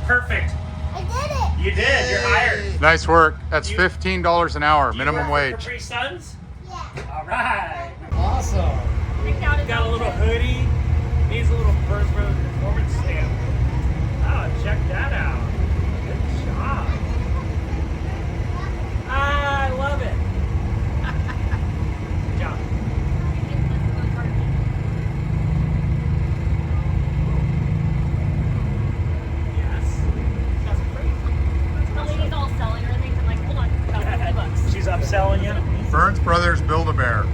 Perfect. I did it. You did. You're hired. Nice work. That's $15 an hour, Do you minimum work for wage. Capri Suns? Yeah. All right. Awesome. Picked out his Got a little outfit. hoodie. Needs a little Burns Brothers performance stamp. Oh, check that out. Good job. I love it. Good job. Yes. That's great. The lady's all selling her things. I'm like, hold on, about $50. She's upselling you. Burns Brothers Build-A-Bear.